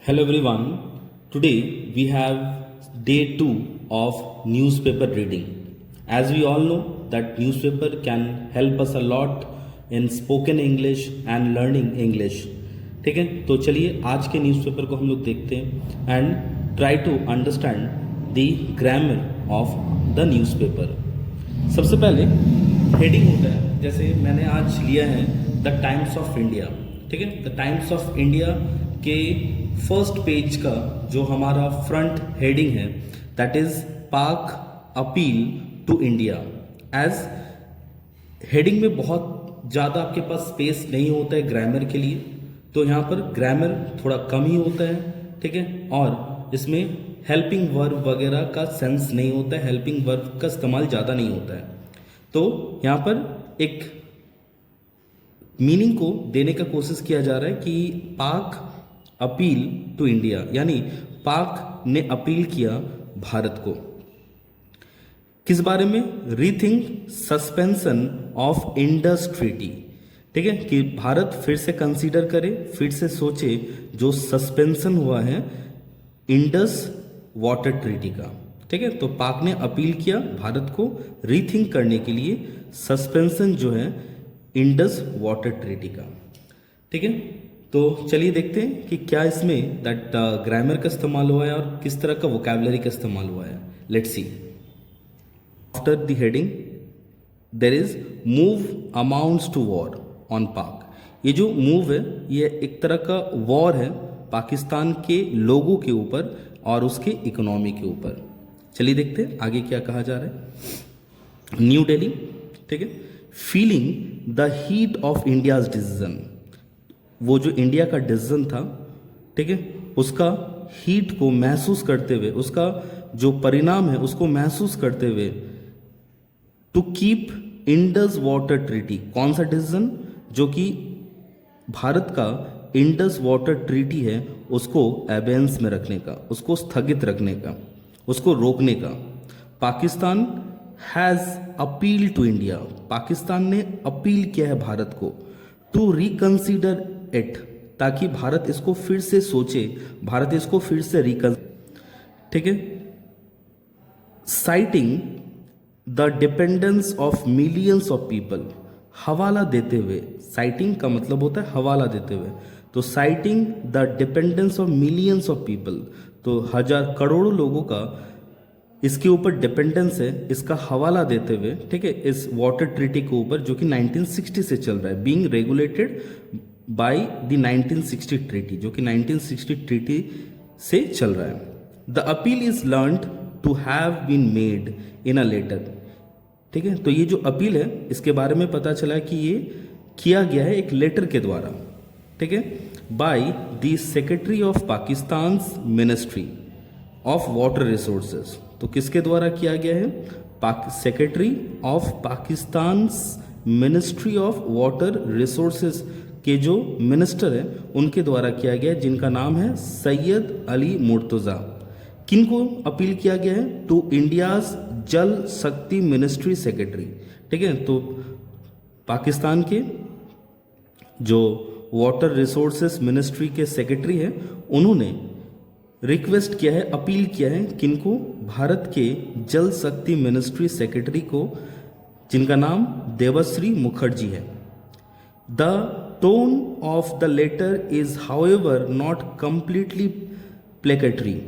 Hello everyone. Today we have day 2 of newspaper reading. As we all know that newspaper can help us a lot in spoken English and learning English. ठीक है, तो चलिए आज के newspaper को हम लोग देखते हैं and try to understand the grammar of the newspaper. सबसे पहले हेडिंग होता है, जैसे मैंने आज लिया है द टाइम्स ऑफ इंडिया. ठीक है, द टाइम्स ऑफ इंडिया के फर्स्ट पेज का जो हमारा फ्रंट हेडिंग है that is Pak appeal to India. As heading में बहुत ज़्यादा आपके पास स्पेस नहीं होता है ग्रामर के लिए, तो यहाँ पर ग्रामर थोड़ा कम ही होता है. ठीक है, और इसमें हेल्पिंग वर्ब वगैरह का सेंस नहीं होता है, हेल्पिंग वर्ब का इस्तेमाल ज़्यादा नहीं होता है. तो यहाँ पर एक मीनिंग को देने का कोशिश किया जा रहा है कि पाक अपील टू इंडिया, यानी पाक ने अपील किया भारत को. किस बारे में? Rethink suspension of Indus treaty. ठीक है, कि भारत फिर से कंसीडर करे, फिर से सोचे जो सस्पेंशन हुआ है इंडस वाटर ट्रीटी का. ठीक है, तो पाक ने अपील किया भारत को रीथिंक करने के लिए सस्पेंशन जो है इंडस वाटर ट्रीटी का. ठीक है, तो चलिए देखते हैं कि क्या इसमें दैट ग्रामर का इस्तेमाल हुआ है और किस तरह का वोकैबुलरी का इस्तेमाल हुआ है. Let's see. After the heading there is move amounts to war on Pak. ये जो मूव है ये एक तरह का वॉर है पाकिस्तान के लोगों के ऊपर और उसके इकोनॉमी के ऊपर. चलिए देखते हैं आगे क्या कहा जा रहा है. न्यू दिल्ली. ठीक है, feeling the heat of India's decision. वो जो इंडिया का डिसीजन था, ठीक है, उसका हीट को महसूस करते हुए, उसका जो परिणाम है उसको महसूस करते हुए to keep Indus water treaty. कौन सा डिसीजन? जो कि भारत का इंडस वाटर ट्रीटी है उसको एबेंस में रखने का, उसको स्थगित रखने का, उसको रोकने का. Pakistan has appeal to India. Pakistan ने अपील किया है भारत को टू रिकंसीडर इट, ताकि भारत इसको फिर से सोचे, भारत इसको फिर से ठीक है. Citing the dependence of millions of people. हवाला देते हुए, साइटिंग का मतलब होता है हवाला देते हुए, तो citing the dependence of millions of people, तो हजार करोड़ों लोगों का इसके ऊपर डिपेंडेंस है, इसका हवाला देते हुए, ठीक है, इस वाटर ट्रीटी के ऊपर जो कि 1960 से चल रहा है, being regulated by the 1960 treaty, जो कि 1960 ट्रीटी से चल रहा है. The appeal is learned to have been made in a letter. ठीक है, तो ये जो अपील है इसके बारे में पता चला कि ये किया गया है एक लेटर के द्वारा. ठीक है, by the secretary of Pakistan ministry of water resources. तो किसके द्वारा किया गया है? Secretary of Pakistan ministry of water resources के जो मिनिस्टर है उनके द्वारा किया गया है, जिनका नाम है सैयद अली मुर्तज़ा. किनको अपील किया गया है? टू इंडियाज जल शक्ति मिनिस्ट्री सेक्रेटरी. ठीक है, तो पाकिस्तान के जो वाटर रिसोर्सेज मिनिस्ट्री के सेक्रेटरी हैं उन्होंने रिक्वेस्ट किया है, अपील किया है किनको? भारत के जल शक्ति मिनिस्ट्री सेक्रेटरी को, जिनका नाम देवश्री मुखर्जी है. The tone of the letter is however not completely placatory.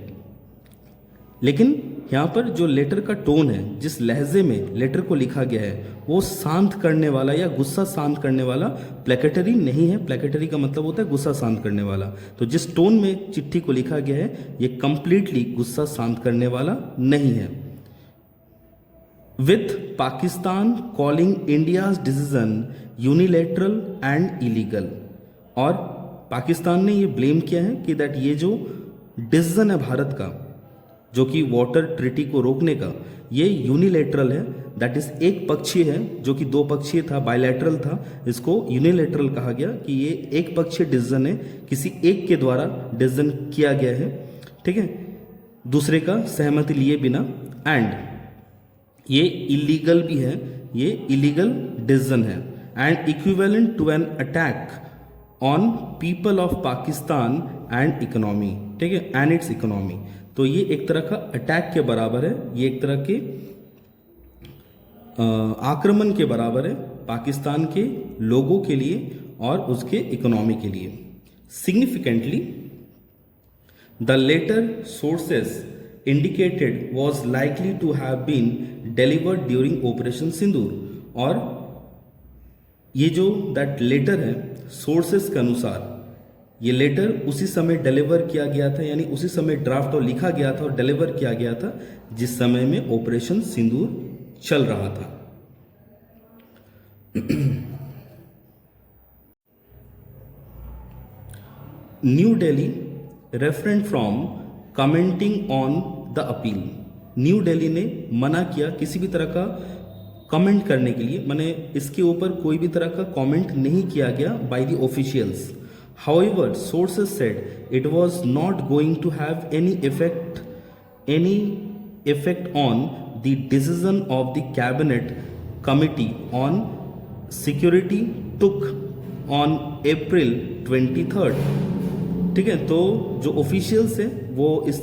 लेकिन यहाँ पर जो लेटर का टोन है, जिस लहजे में लेटर को लिखा गया है, वो शांत करने वाला या गुस्सा शांत करने वाला प्लेकेटरी नहीं है. प्लेकेटरी का मतलब होता है गुस्सा शांत करने वाला. तो जिस टोन में चिट्ठी को लिखा गया है ये कंप्लीटली गुस्सा शांत करने वाला नहीं है. With Pakistan calling India's decision unilateral and illegal. और पाकिस्तान ने ये ब्लेम किया है कि दैट ये जो डिसीजन है भारत का, जो कि वाटर ट्रीटी को रोकने का, ये यूनिलेटरल है, दैट इज एक पक्षीय है, जो कि दो पक्षीय था, बायलैटरल था, इसको यूनिलेटरल कहा गया कि ये एक पक्षीय डिसीजन है, किसी एक के द्वारा डिसीजन किया गया है. ठीक है, दूसरे का सहमति लिए बिना. एंड ये इलीगल भी है, ये इलीगल डिसीजन है. And equivalent to an attack on people of Pakistan and economy. ठीक है, एंड इट्स इकोनॉमी। तो ये एक तरह का अटैक के बराबर है, ये एक तरह के आक्रमण के बराबर है पाकिस्तान के लोगों के लिए और उसके इकोनॉमी के लिए। Significantly the letter sources indicated was likely to have been delivered during operation Sindoor. और ये जो दैट लेटर है सोर्सेस के अनुसार ये लेटर उसी समय डिलीवर किया गया था, यानी उसी समय ड्राफ्ट और लिखा गया था और डिलीवर किया गया था जिस समय में ऑपरेशन सिंदूर चल रहा था। New Delhi referent from commenting on the appeal. New Delhi ने मना किया किसी भी तरह का कमेंट करने के लिए, माने इसके ऊपर कोई भी तरह का कमेंट नहीं किया गया by the officials. However, sources said it was not going to have any effect on the decision of the cabinet committee on security took on April 23rd। ठीक है, तो जो ऑफिशियल्स है वो इस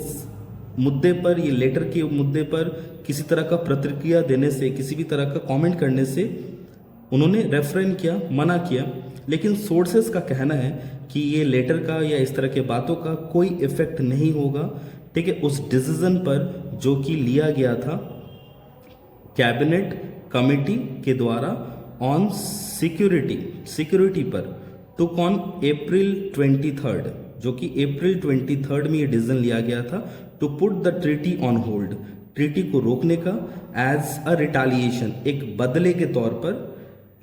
मुद्दे पर, ये लेटर के मुद्दे पर किसी तरह का प्रतिक्रिया देने से, किसी भी तरह का कमेंट करने से उन्होंने रेफरेन किया, मना किया। लेकिन सोर्सेस का कहना है कि ये लेटर का या इस तरह के बातों का कोई इफेक्ट नहीं होगा, ठीक है, उस डिसीजन पर जो कि लिया गया था कैबिनेट कमेटी के द्वारा ऑन सिक्योरिटी पर, टुक ऑन April 23rd, जो कि April 23rd में ये डिसीजन लिया गया था to put the treaty on hold, treaty को रोकने का एज अ रिटालिएशन, एक बदले के तौर पर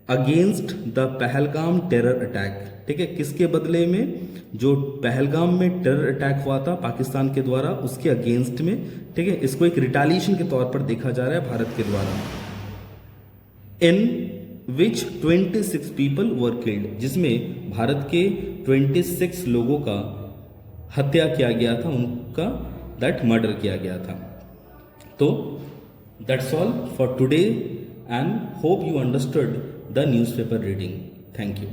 against the Pahalgam terror attack. ठीक है, किसके बदले में? जो पहलगाम में टेरर अटैक हुआ था पाकिस्तान के द्वारा, उसके अगेंस्ट में। ठीक है, इसको एक रिटालिएशन के तौर पर देखा जा रहा है भारत के द्वारा। इन विच 26 पीपल वर किल्ड, जिसमें भारत के 26 लोगों का हत्या किया गया था, उनका दैट मर्डर किया गया था। तो that's all for today and hope you understood the newspaper reading. Thank you.